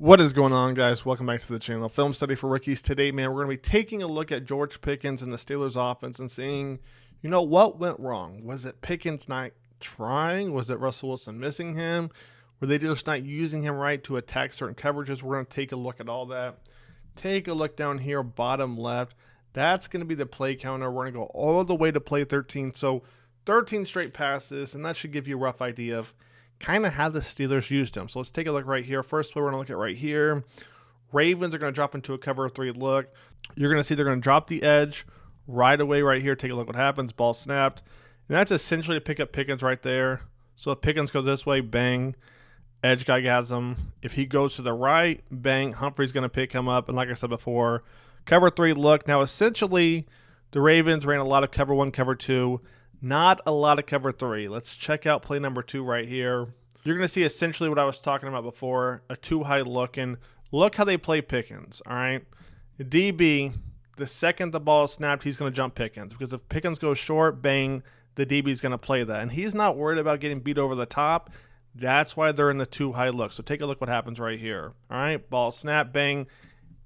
What is going on, guys? Welcome back to the channel. Film Study for Rookies. Today, man, we're going to be taking a look at George Pickens and the Steelers offense and seeing, what went wrong. Was it Pickens not trying? Was it Russell Wilson missing him? Were they just not using him right to attack certain coverages? We're going to take a look at all that. Take a look down here, bottom left. That's going to be the play counter. We're going to go all the way to play 13. So 13 straight passes, and that should give you a rough idea of kind of how the Steelers used him. So let's take a look right here. First play we're going to look at right here. Ravens are going to drop into a cover 3 look. You're going to see they're going to drop the edge right away right here. Take a look what happens. Ball snapped. And that's essentially to pick up Pickens right there. So if Pickens goes this way, bang, edge guy has him. If he goes to the right, bang, Humphrey's going to pick him up. And like I said before, cover 3 look. Now essentially the Ravens ran a lot of cover 1, cover 2. Not a lot of cover 3. Let's check out play number 2 right here. You're going to see essentially what I was talking about before, a too high look. And look how they play Pickens, all right? DB, the second the ball is snapped, he's going to jump Pickens. Because if Pickens goes short, bang, the DB is going to play that. And he's not worried about getting beat over the top. That's why they're in the too high look. So take a look what happens right here. All right, ball snap, bang.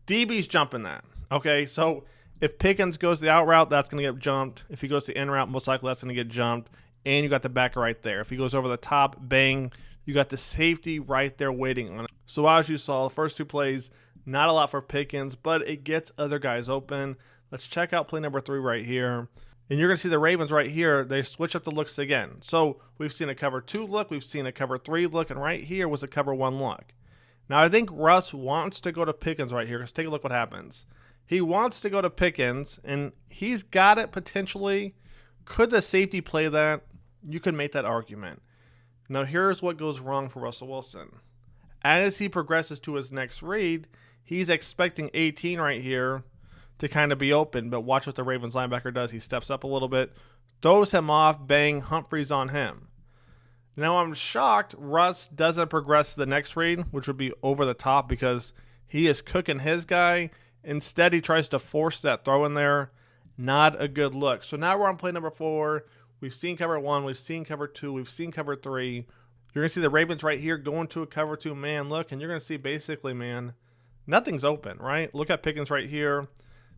DB's jumping that, okay? So if Pickens goes the out route, that's going to get jumped. If he goes the in route, most likely that's going to get jumped. And you got the backer right there. If he goes over the top, bang, you got the safety right there waiting on it. So as you saw, the first 2 plays, not a lot for Pickens, but it gets other guys open. Let's check out play number 3 right here. And you're going to see the Ravens right here. They switch up the looks again. So we've seen a cover 2 look. We've seen a cover 3 look. And right here was a cover 1 look. Now I think Russ wants to go to Pickens right here. Because take a look what happens. He wants to go to Pickens, and he's got it potentially. Could the safety play that? You could make that argument. Now, here's what goes wrong for Russell Wilson. As he progresses to his next read, he's expecting 18 right here to kind of be open, but watch what the Ravens linebacker does. He steps up a little bit, throws him off, bang, Humphrey's on him. Now, I'm shocked Russ doesn't progress to the next read, which would be over the top because he is cooking his guy. Instead, he tries to force that throw in there. Not a good look. So now we're on play number 4. We've seen cover 1. We've seen cover 2. We've seen cover 3. You're going to see the Ravens right here going to a cover 2 man look. And you're going to see basically, man, nothing's open, right? Look at Pickens right here.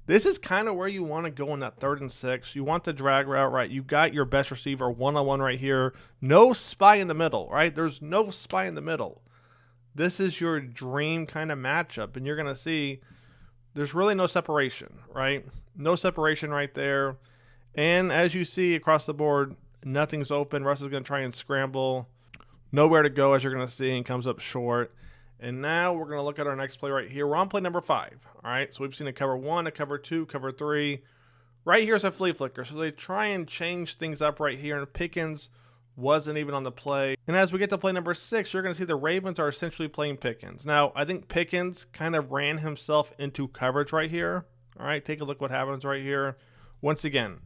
This is kind of where you want to go in that 3rd and 6. You want the drag route, right? You got your best receiver one-on-one right here. No spy in the middle, right? There's no spy in the middle. This is your dream kind of matchup. And you're going to see there's really no separation, right? No separation right there. And as you see across the board, nothing's open. Russ is going to try and scramble. Nowhere to go, as you're going to see, and comes up short. And now we're going to look at our next play right here. We're on play number 5, all right? So we've seen a cover 1, a cover 2, cover 3. Right here's a flea flicker. So they try and change things up right here, and Pickens wasn't even on the play. And as we get to play number 6, you're going to see the Ravens are essentially playing Pickens. Now, I think Pickens kind of ran himself into coverage right here. All right, take a look what happens right here. Once again,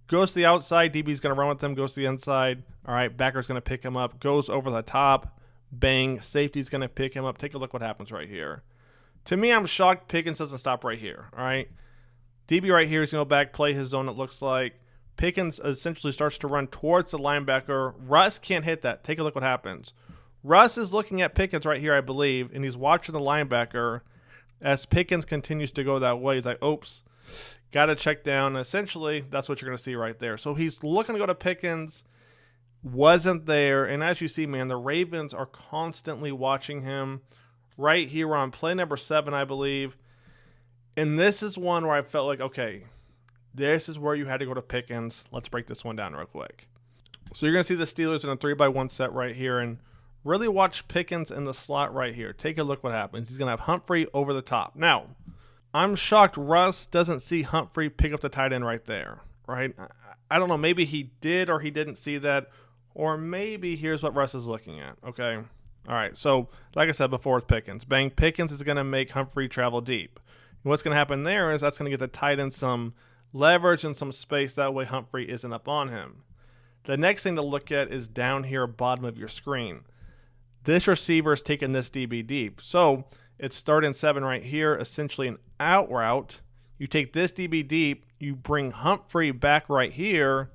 goes to the outside. DB's going to run with him. Goes to the inside. All right, backer's going to pick him up. Goes over the top. Bang. Safety's going to pick him up. Take a look what happens right here. To me, I'm shocked Pickens doesn't stop right here. All right, DB right here is going to go back, play his zone, it looks like. Pickens essentially starts to run towards the linebacker. Russ can't hit that. Take a look what happens. Russ is looking at Pickens right here, I believe, and he's watching the linebacker as Pickens continues to go that way. He's like, oops, got to check down. Essentially, that's what you're going to see right there. So he's looking to go to Pickens, wasn't there. And as you see, man, the Ravens are constantly watching him. Right here, we're on play number 7, I believe. And this is one where I felt like, okay, this is where you had to go to Pickens. Let's break this one down real quick. So you're going to see the Steelers in a 3-by-1 set right here. And really watch Pickens in the slot right here. Take a look what happens. He's going to have Humphrey over the top. Now, I'm shocked Russ doesn't see Humphrey pick up the tight end right there, right? I don't know. Maybe he did or he didn't see that. Or maybe here's what Russ is looking at, okay? All right, so like I said before with Pickens, bang, Pickens is going to make Humphrey travel deep. And what's going to happen there is that's going to get the tight end some leverage and some space. That way Humphrey isn't up on him. The next thing to look at is down here, bottom of your screen. This receiver is taking this DB deep. So it's 3rd and 7 right here, essentially an out route. You take this DB deep, you bring Humphrey back right here.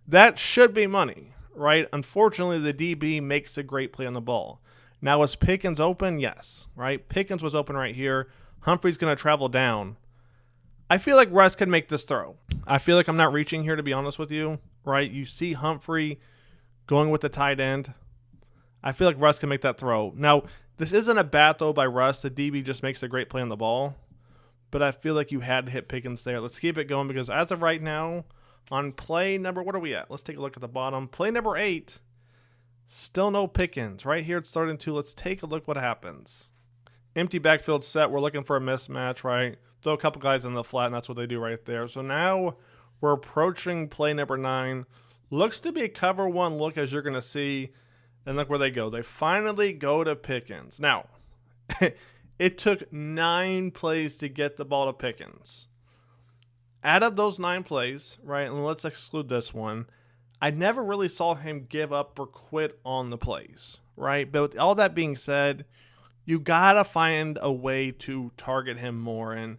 That should be money, right? Unfortunately, the DB makes a great play on the ball. Now, was Pickens open? Yes, right? Pickens was open right here. Humphrey's going to travel down. I feel like Russ can make this throw. I feel like I'm not reaching here, to be honest with you, right? You see Humphrey going with the tight end. I feel like Russ can make that throw. Now, this isn't a bad throw by Russ. The DB just makes a great play on the ball. But I feel like you had to hit Pickens there. Let's keep it going because as of right now, on play number, what are we at? Let's take a look at the bottom. Play number 8, still no Pickens. Right here it's starting to. Let's take a look what happens. Empty backfield set. We're looking for a mismatch, right? Throw a couple guys in the flat, and that's what they do right there. So now we're approaching play number 9. Looks to be a cover 1 look, as you're going to see. And look where they go. They finally go to Pickens. Now, it took 9 plays to get the ball to Pickens. Out of those 9 plays, right, and let's exclude this one, I never really saw him give up or quit on the plays, right? But with all that being said, you got to find a way to target him more. And,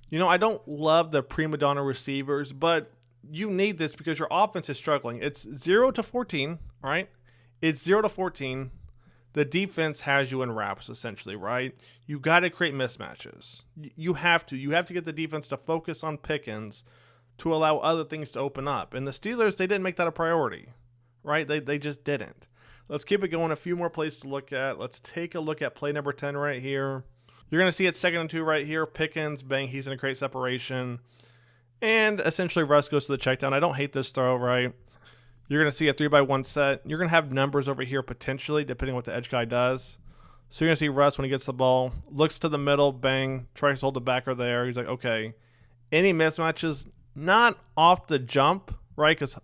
you know, I don't love the prima donna receivers, but you need this because your offense is struggling. It's 0-14, right? It's 0-14. The defense has you in wraps, essentially, right? You got to create mismatches. You have to. You have to get the defense to focus on Pickens to allow other things to open up. And the Steelers, they didn't make that a priority, right? They just didn't. Let's keep it going. A few more plays to look at. Let's take a look at play number 10 right here. You're going to see it 2nd and 2 right here. Pickens, bang, he's going to create separation. And essentially Russ goes to the check down. I don't hate this throw, right? You're going to see a 3-by-1 set. You're going to have numbers over here potentially, depending on what the edge guy does. So you're going to see Russ when he gets the ball, looks to the middle, bang, tries to hold the backer there. He's like, okay. Any mismatches, not off the jump, right? Because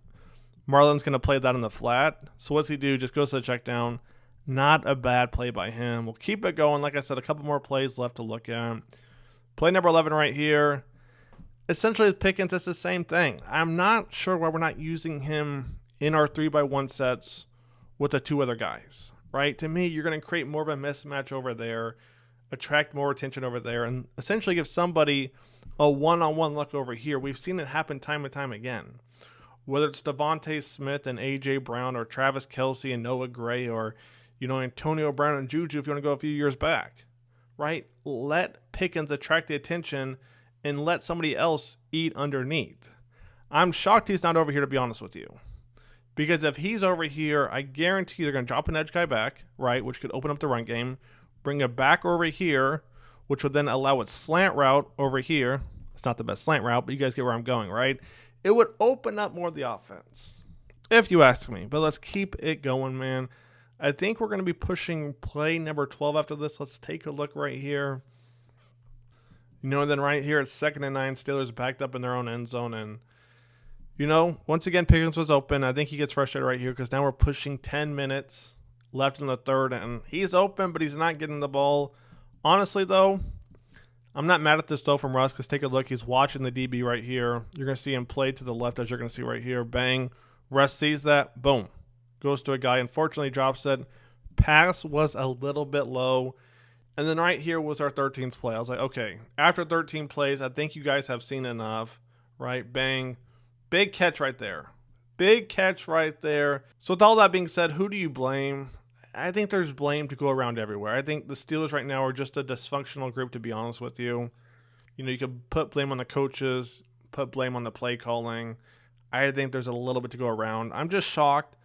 Marlon's going to play that in the flat. So what's he do? Just goes to the check down. Not a bad play by him. We'll keep it going. Like I said, a couple more plays left to look at. Play number 11 right here. Essentially with Pickens, it's the same thing. I'm not sure why we're not using him in our 3-by-1 sets with the 2 other guys, right? To me, you're going to create more of a mismatch over there, attract more attention over there, and essentially give somebody a one-on-one look over here. We've seen it happen time and time again. Whether it's Devontae Smith and A.J. Brown or Travis Kelce and Noah Gray or, you know, Antonio Brown and Juju if you want to go a few years back, right? Let Pickens attract the attention and let somebody else eat underneath. I'm shocked he's not over here, to be honest with you. Because if he's over here, I guarantee they're going to drop an edge guy back, right, which could open up the run game, bring it back over here, which would then allow a slant route over here. It's not the best slant route, but you guys get where I'm going, right? It would open up more of the offense, if you ask me. But let's keep it going, man. I think we're going to be pushing play number 12 after this. Let's take a look right here. You know, and then right here, it's 2nd and 9. Steelers backed up in their own end zone, and you know, once again, Pickens was open. I think he gets frustrated right here because now we're pushing 10 minutes left in the third, and he's open, but he's not getting the ball. Honestly, though, I'm not mad at this throw from Russ because take a look. He's watching the DB right here. You're going to see him play to the left, as you're going to see right here. Bang. Russ sees that. Boom. Goes to a guy. Unfortunately, drops it. Pass was a little bit low. And then right here was our 13th play. I was like, okay, after 13 plays, I think you guys have seen enough, right? Bang. Big catch right there. Big catch right there. So with all that being said, who do you blame? I think there's blame to go around everywhere. I think the Steelers right now are just a dysfunctional group, to be honest with you. You know, you could put blame on the coaches, put blame on the play calling. I think there's a little bit to go around. I'm just shocked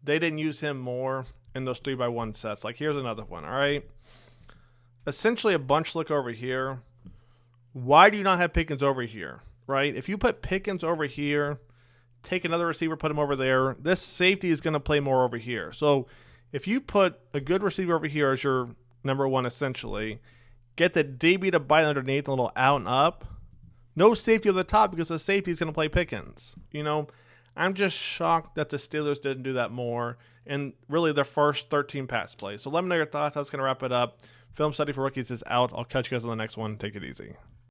they didn't use him more in those 3-by-1 sets. Like, here's another one, all right? Essentially a bunch look over here. Why do you not have Pickens over here? Right? If you put Pickens over here, take another receiver, put him over there, this safety is going to play more over here. So if you put a good receiver over here as your number 1, essentially, get the DB to bite underneath a little out and up, no safety over the top because the safety is going to play Pickens. You know, I'm just shocked that the Steelers didn't do that more in really their first 13 pass plays. So let me know your thoughts. That's going to wrap it up. Film Study for Rookies is out. I'll catch you guys on the next one. Take it easy.